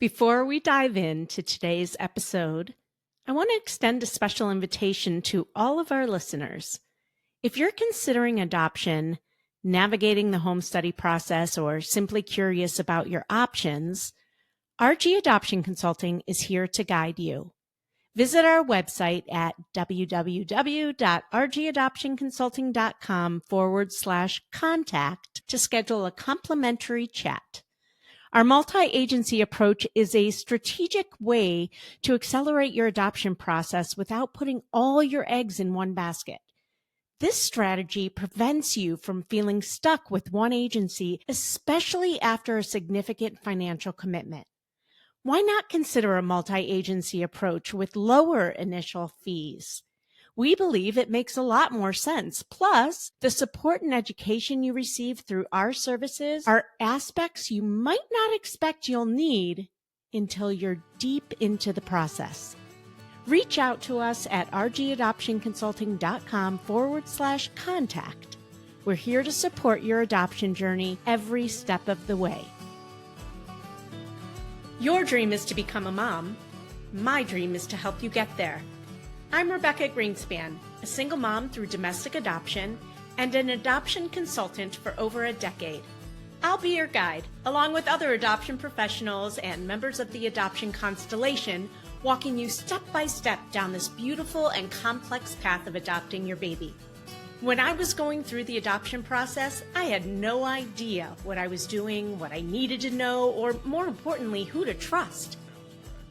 Before we dive into today's episode, I want to extend a special invitation to all of our listeners. If you're considering adoption, navigating the home study process, or simply curious about your options, RG Adoption Consulting is here to guide you. Visit our website at www.rgadoptionconsulting.com/contact to schedule a complimentary chat. Our multi-agency approach is a strategic way to accelerate your adoption process without putting all your eggs in one basket. This strategy prevents you from feeling stuck with one agency, especially after a significant financial commitment. Why not consider a multi-agency approach with lower initial fees? We believe it makes a lot more sense. Plus, the support and education you receive through our services are aspects you might not expect you'll need until you're deep into the process. Reach out to us at rgadoptionconsulting.com/contact. We're here to support your adoption journey every step of the way. Your dream is to become a mom. My dream is to help you get there. I'm Rebecca Gruenspan, a single mom through domestic adoption and an adoption consultant for over a decade. I'll be your guide, along with other adoption professionals and members of the adoption constellation, walking you step by step down this beautiful and complex path of adopting your baby. When I was going through the adoption process, I had no idea what I was doing, what I needed to know, or more importantly, who to trust.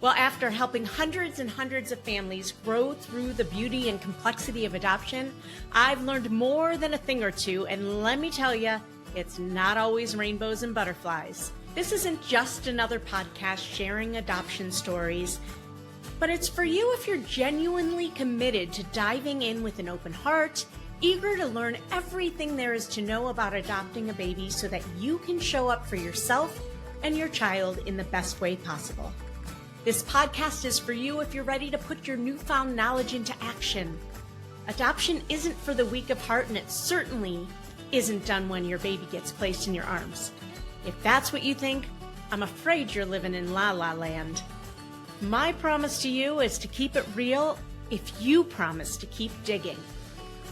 Well, after helping hundreds and hundreds of families grow through the beauty and complexity of adoption, I've learned more than a thing or two, and let me tell you, it's not always rainbows and butterflies. This isn't just another podcast sharing adoption stories, but it's for you if you're genuinely committed to diving in with an open heart, eager to learn everything there is to know about adopting a baby so that you can show up for yourself and your child in the best way possible. This podcast is for you if you're ready to put your newfound knowledge into action. Adoption isn't for the weak of heart, and it certainly isn't done when your baby gets placed in your arms. If that's what you think, I'm afraid you're living in La La Land. My promise to you is to keep it real if you promise to keep digging.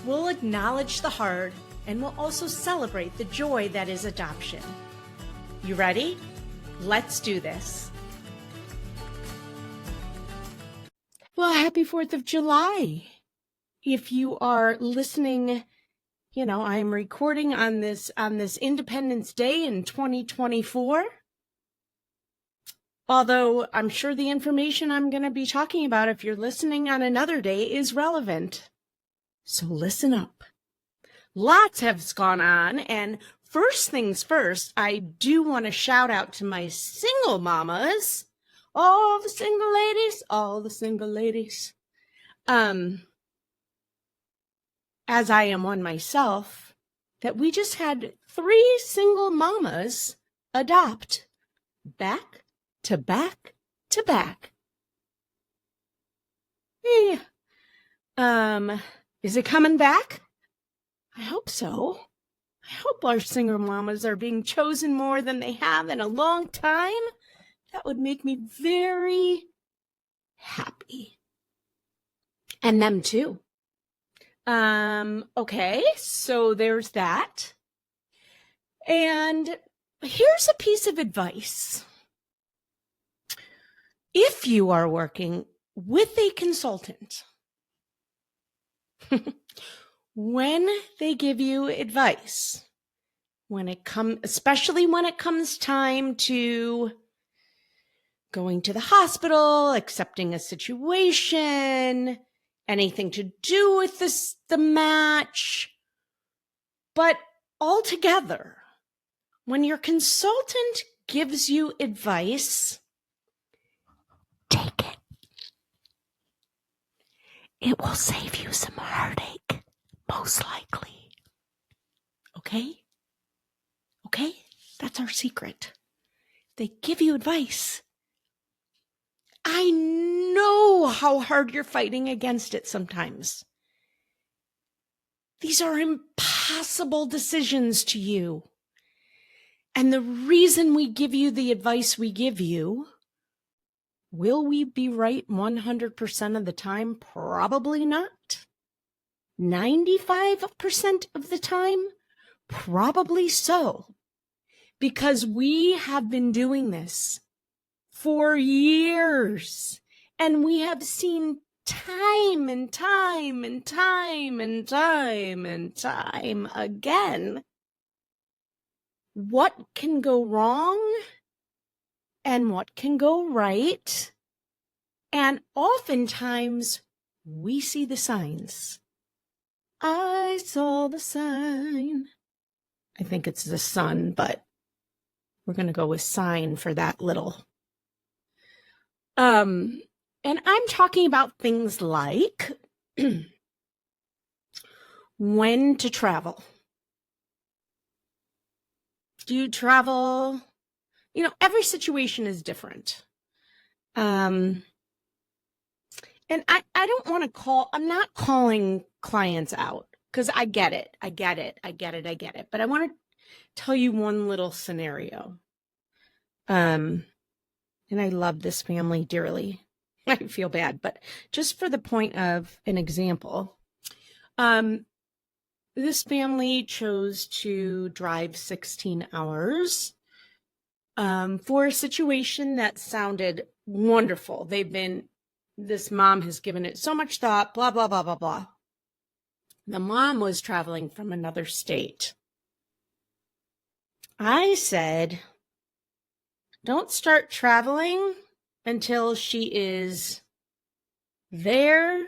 We'll acknowledge the hard, and we'll also celebrate the joy that is adoption. You ready? Let's do this. Well, happy 4th of July. If you are listening, I'm recording on this Independence Day in 2024. Although I'm sure the information I'm going to be talking about, if you're listening on another day, is relevant. So listen up. Lots has gone on, and first things first, I do want to shout out to my single mamas. All the single ladies. As I am one myself, that we just had 3 single mamas adopt back to back to back. Hey, is it coming back? I hope so. I hope our single mamas are being chosen more than they have in a long time. That would make me very happy. And them too. Okay, so there's that. And here's a piece of advice. If you are working with a consultant, when they give you advice, especially when it comes time to going to the hospital, accepting a situation, anything to do with the match. But altogether, when your consultant gives you advice, take it. It will save you some heartache, most likely. Okay? That's our secret. They give you advice. I know how hard you're fighting against it sometimes. These are impossible decisions to you. And the reason we give you the advice we give you Will we be right 100% of the time? Probably not. 95% of the time? Probably so. Because we have been doing this for years, and we have seen time and time and time and time and time again what can go wrong and what can go right. And oftentimes we see the signs. I saw the sign. I think it's the sun, but we're going to go with sign for that little. And I'm talking about things like when to travel. Do you travel? You know, every situation is different. And I don't want to I'm not calling clients out because I get it. But I want to tell you one little scenario. And I love this family dearly. I feel bad, but just for the point of an example, this family chose to drive 16 hours for a situation that sounded wonderful. This mom has given it so much thought, blah, blah, blah, blah, blah. The mom was traveling from another state. I said, don't start traveling until she is there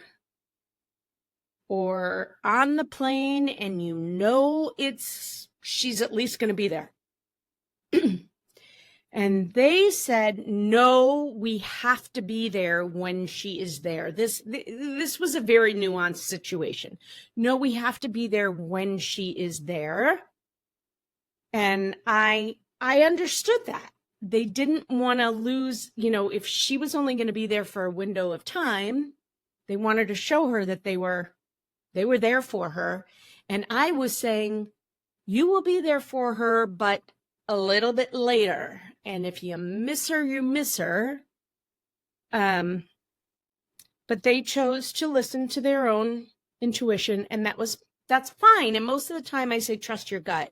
or on the plane and you know she's at least going to be there. And they said, no, we have to be there when she is there. This was a very nuanced situation. No, we have to be there when she is there. And I understood that. They didn't want to lose, if she was only going to be there for a window of time, they wanted to show her that they were there for her. And I was saying, you will be there for her, but a little bit later. And if you miss her, you miss her. But they chose to listen to their own intuition, and that's fine. And most of the time I say, trust your gut.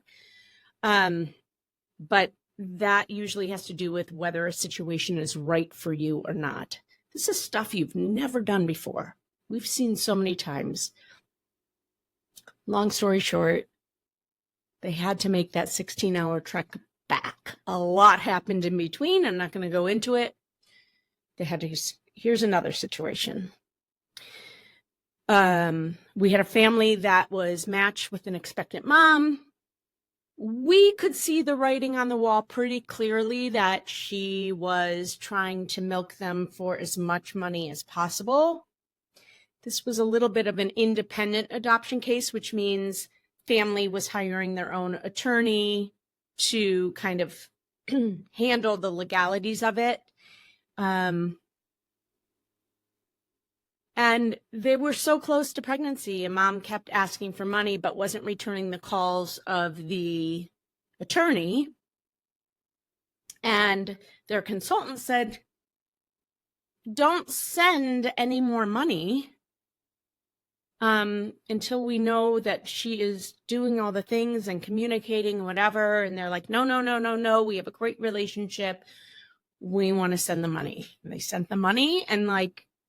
But that usually has to do with whether a situation is right for you or not. This is stuff you've never done before. We've seen so many times. Long story short, they had to make that 16-hour trek back. A lot happened in between. I'm not going to go into it. Here's another situation. We had a family that was matched with an expectant mom. We could see the writing on the wall pretty clearly that she was trying to milk them for as much money as possible. This was a little bit of an independent adoption case, which means family was hiring their own attorney to kind of handle the legalities of it. And they were so close to pregnancy, and mom kept asking for money, but wasn't returning the calls of the attorney. And their consultant said, don't send any more money until we know that she is doing all the things and communicating, whatever. And they're like, no, we have a great relationship. We want to send the money. And they sent the money, and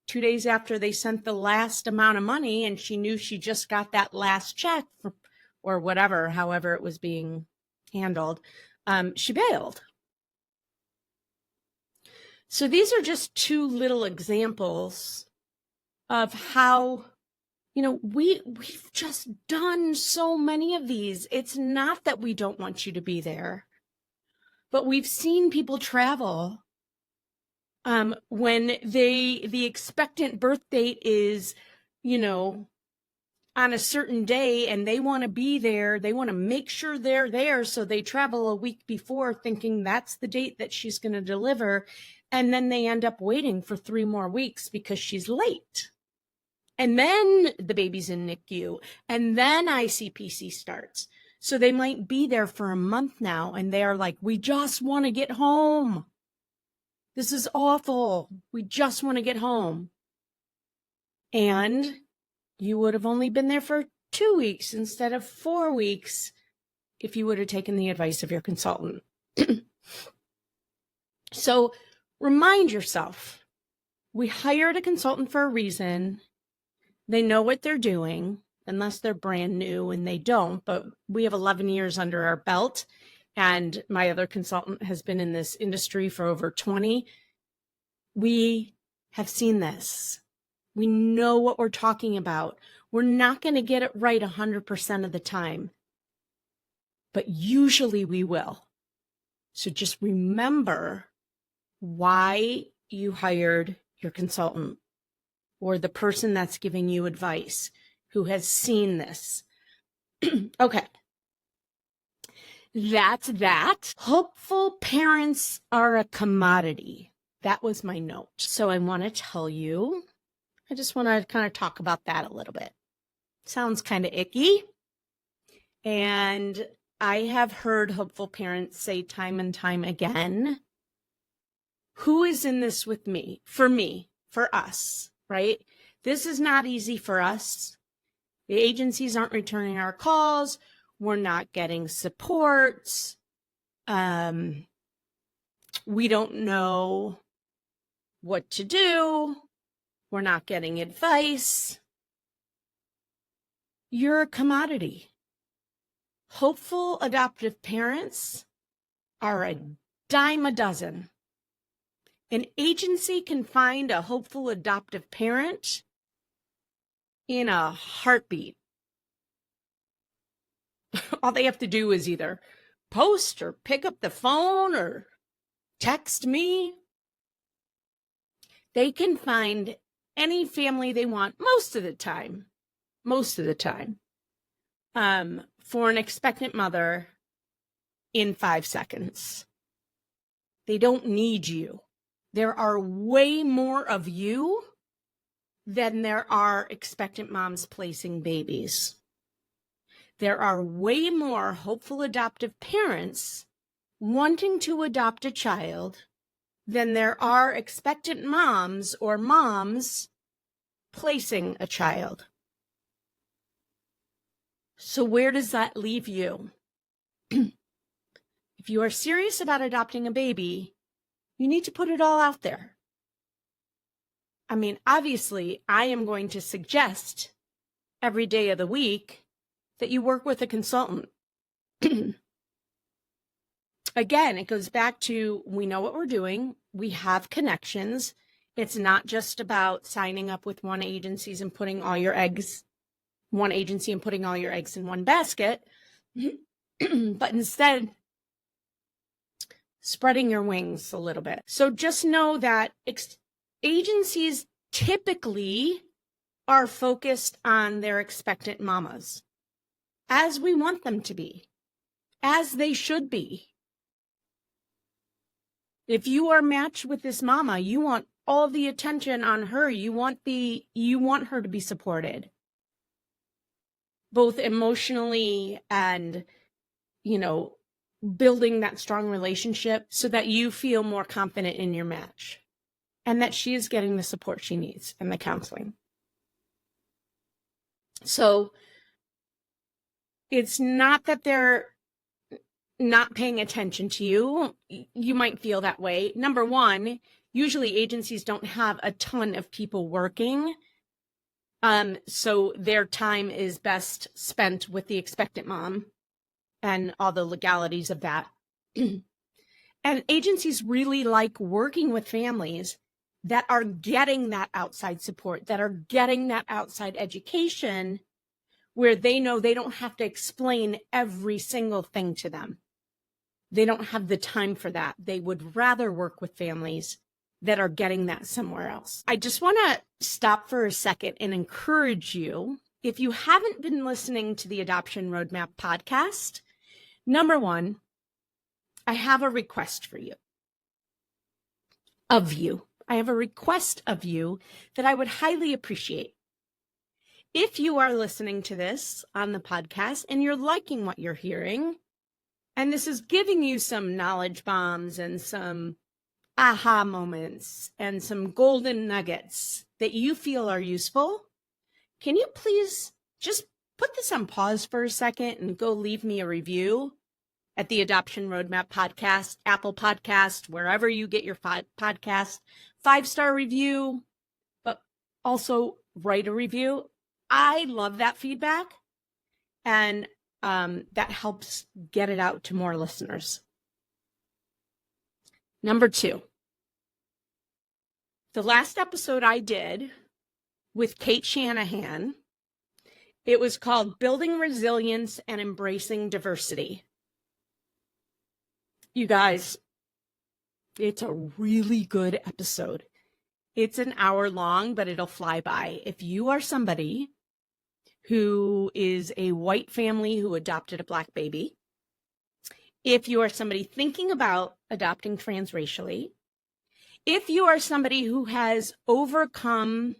2 days after they sent the last amount of money, and she knew she just got that last check or whatever, however it was being handled, she bailed. So these are just two little examples of how, we've just done so many of these. It's not that we don't want you to be there, but we've seen people travel when the expectant birth date is, on a certain day, and they want to be there. They want to make sure they're there. So they travel a week before thinking that's the date that she's going to deliver. And then they end up waiting for 3 more weeks because she's late. And then the baby's in NICU, and then ICPC starts. So they might be there for a month now, and they're like, we just want to get home. This is awful. We just want to get home. And you would have only been there for 2 weeks instead of 4 weeks if you would have taken the advice of your consultant. So remind yourself, we hired a consultant for a reason. They know what they're doing, unless they're brand new, and they don't, but we have 11 years under our belt, and my other consultant has been in this industry for over 20. We have seen this. We know what we're talking about. We're not going to get it right 100% of the time, but usually we will. So just remember why you hired your consultant or the person that's giving you advice who has seen this. Okay. That's that. Hopeful parents are a commodity. That was my note. So I want to tell you, I just want to kind of talk about that a little bit. Sounds kind of icky. And I have heard hopeful parents say time and time again, who is in this with me, for us, right? This is not easy for us. The agencies aren't returning our calls. We're not getting support. We don't know what to do. We're not getting advice. You're a commodity. Hopeful adoptive parents are a dime a dozen. An agency can find a hopeful adoptive parent in a heartbeat. All they have to do is either post or pick up the phone or text me. They can find any family they want most of the time, for an expectant mother in 5 seconds. They don't need you. There are way more of you than there are expectant moms placing babies. There are way more hopeful adoptive parents wanting to adopt a child than there are expectant moms or moms placing a child. So where does that leave you? If you are serious about adopting a baby, you need to put it all out there. I mean, obviously, I am going to suggest every day of the week that you work with a consultant. Again, it goes back to, we know what we're doing. We have connections. It's not just about signing up with one agency and putting all your eggs in one basket, but instead spreading your wings a little bit. So just know that agencies typically are focused on their expectant mamas, as we want them to be, as they should be. If you are matched with this mama, you want all the attention on her. You want her to be supported, both emotionally and, building that strong relationship so that you feel more confident in your match and that she is getting the support she needs and the counseling. So it's not that they're not paying attention to you. You might feel that way. Number one, usually agencies don't have a ton of people working. So their time is best spent with the expectant mom and all the legalities of that. And agencies really like working with families that are getting that outside support, that are getting that outside education, where they know they don't have to explain every single thing to them. They don't have the time for that. They would rather work with families that are getting that somewhere else. I just want to stop for a second and encourage you, if you haven't been listening to the Adoption Roadmap podcast, number one, I have a request for you. I have a request of you that I would highly appreciate. If you are listening to this on the podcast and you're liking what you're hearing, and this is giving you some knowledge bombs and some aha moments and some golden nuggets that you feel are useful, can you please just put this on pause for a second and go leave me a review at the Adoption Roadmap podcast, Apple Podcast, wherever you get your podcast, 5-star review, but also write a review. I love that feedback, and that helps get it out to more listeners. Number 2, the last episode I did with Kate Shanahan, it was called Building Resilience and Embracing Diversity. You guys, it's a really good episode. It's an hour long, but it'll fly by. If you are somebody who is a white family who adopted a Black baby, if you are somebody thinking about adopting transracially, if you are somebody who has overcome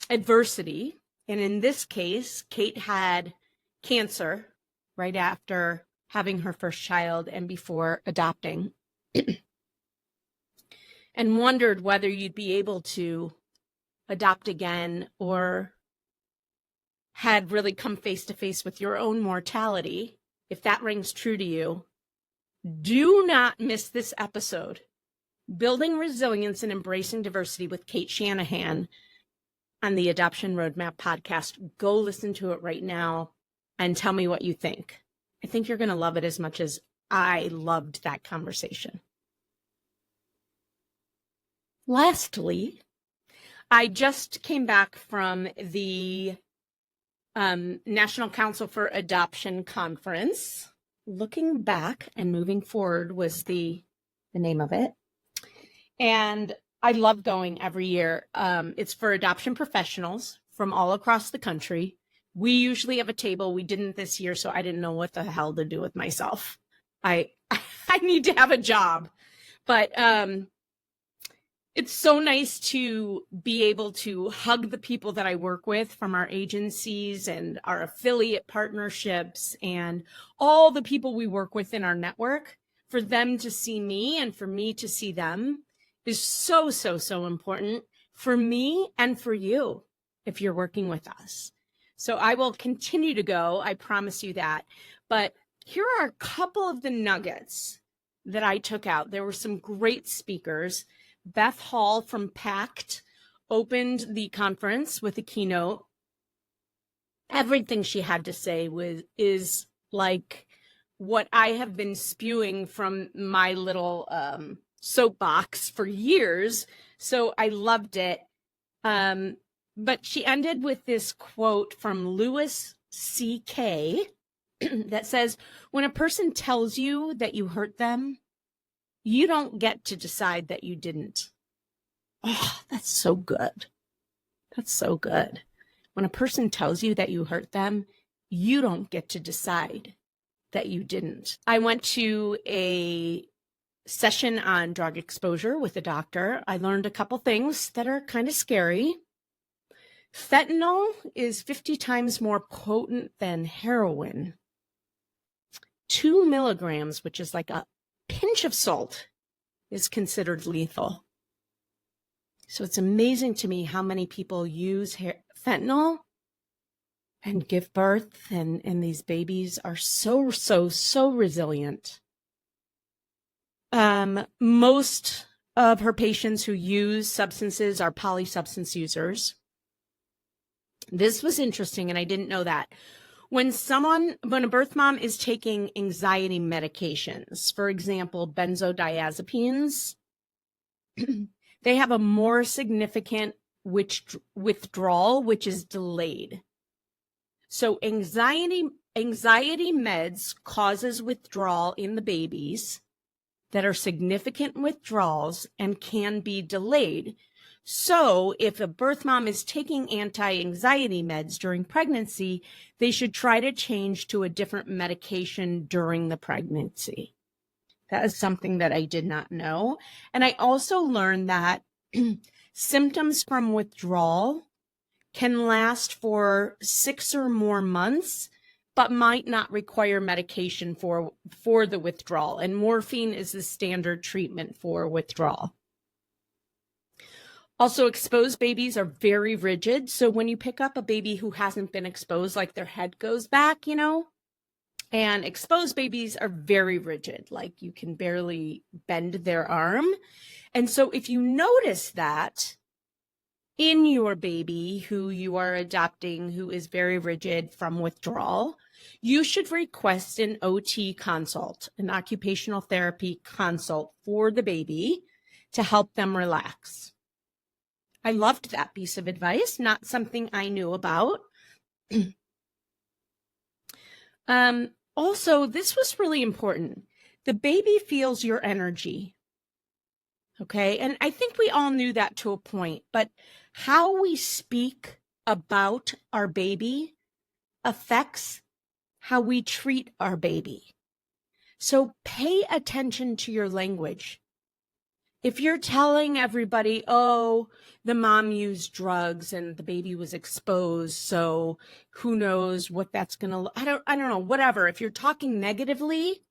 adversity, and in this case, Kate had cancer right after having her first child and before adopting, and wondered whether you'd be able to adopt again, or had really come face to face with your own mortality. If that rings true to you, do not miss this episode, Building Resilience and Embracing Diversity with Kate Shanahan, on the Adoption Roadmap podcast. Go listen to it right now and tell me what you think. I think you're going to love it as much as I loved that conversation. Lastly, I just came back from the National Council for Adoption Conference. Looking Back and Moving Forward was the name of it. And I love going every year. It's for adoption professionals from all across the country. We usually have a table. We didn't this year, so I didn't know what the hell to do with myself. I need to have a job. But it's so nice to be able to hug the people that I work with from our agencies and our affiliate partnerships and all the people we work with in our network. For them to see me and for me to see them is so, so, so important for me and for you if you're working with us. So I will continue to go, I promise you that. But here are a couple of the nuggets that I took out. There were some great speakers. Beth Hall from PACT opened the conference with a keynote. Everything she had to say is like what I have been spewing from my little soapbox for years. So I loved it. But she ended with this quote from Louis C.K. that says, when a person tells you that you hurt them, you don't get to decide that you didn't. Oh, that's so good. That's so good. When a person tells you that you hurt them, you don't get to decide that you didn't. I went to a session on drug exposure with a doctor. I learned a couple things that are kind of scary. Fentanyl is 50 times more potent than heroin. 2 milligrams, which is like a pinch of salt, is considered lethal. So it's amazing to me how many people use fentanyl and give birth, and these babies are so resilient. Most of her patients who use substances are polysubstance users. This was interesting, and I didn't know that. When a birth mom is taking anxiety medications, for example, benzodiazepines, they have a more significant withdrawal, which is delayed. So anxiety meds causes withdrawal in the babies that are significant withdrawals and can be delayed. So if a birth mom is taking anti-anxiety meds during pregnancy, they should try to change to a different medication during the pregnancy. That is something that I did not know. And I also learned that symptoms from withdrawal can last for 6 or more months, but might not require medication for the withdrawal. And morphine is the standard treatment for withdrawal. Also, exposed babies are very rigid. So when you pick up a baby who hasn't been exposed, like their head goes back, and exposed babies are very rigid, like you can barely bend their arm. And so if you notice that in your baby who you are adopting, who is very rigid from withdrawal, you should request an OT consult, an occupational therapy consult for the baby to help them relax. I loved that piece of advice, not something I knew about. Also, this was really important. The baby feels your energy. Okay. And I think we all knew that to a point, but how we speak about our baby affects how we treat our baby. So pay attention to your language. If you're telling everybody, oh, the mom used drugs and the baby was exposed, so who knows what that's going to, I don't know, whatever. If you're talking negatively,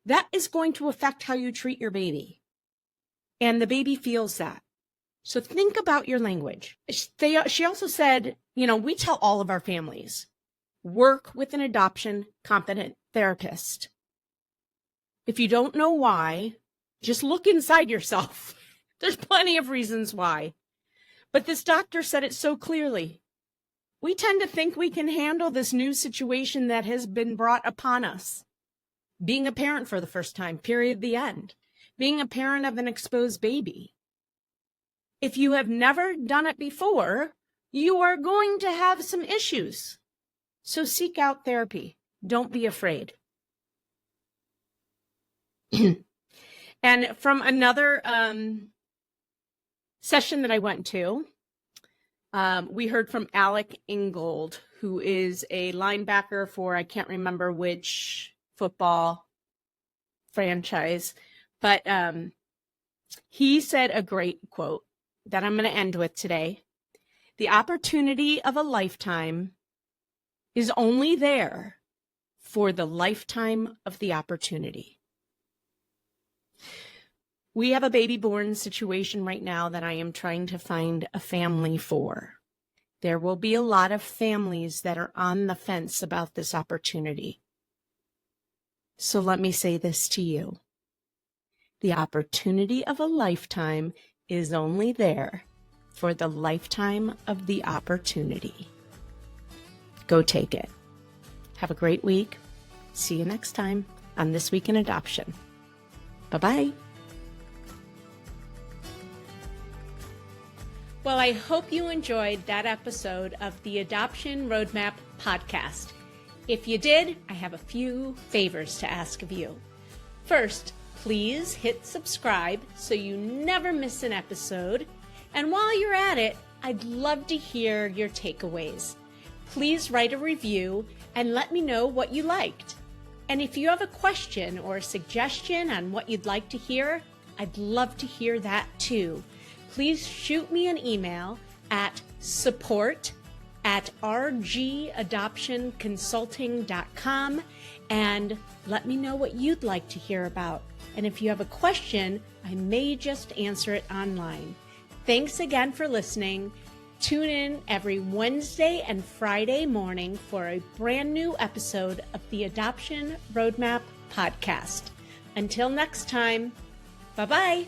that is going to affect how you treat your baby. And the baby feels that. So think about your language. She also said, we tell all of our families, work with an adoption competent therapist. If you don't know why, just look inside yourself. There's plenty of reasons why. But this doctor said it so clearly. We tend to think we can handle this new situation that has been brought upon us. Being a parent for the first time, period, the end. Being a parent of an exposed baby. If you have never done it before, you are going to have some issues. So seek out therapy. Don't be afraid. And from another session that I went to, we heard from Alec Ingold, who is a linebacker for, I can't remember which football franchise, but he said a great quote that I'm going to end with today. The opportunity of a lifetime is only there for the lifetime of the opportunity. We have a baby born situation right now that I am trying to find a family for. There will be a lot of families that are on the fence about this opportunity. So let me say this to you. The opportunity of a lifetime is only there for the lifetime of the opportunity. Go take it. Have a great week. See you next time on This Week in Adoption. Bye-bye. Well, I hope you enjoyed that episode of the Adoption Roadmap podcast. If you did, I have a few favors to ask of you. First, please hit subscribe so you never miss an episode. And while you're at it, I'd love to hear your takeaways. Please write a review and let me know what you liked. And if you have a question or a suggestion on what you'd like to hear, I'd love to hear that too. Please shoot me an email at support@rgadoptionconsulting.com and let me know what you'd like to hear about. And if you have a question, I may just answer it online. Thanks again for listening. Tune in every Wednesday and Friday morning for a brand new episode of the Adoption Roadmap podcast. Until next time, bye-bye.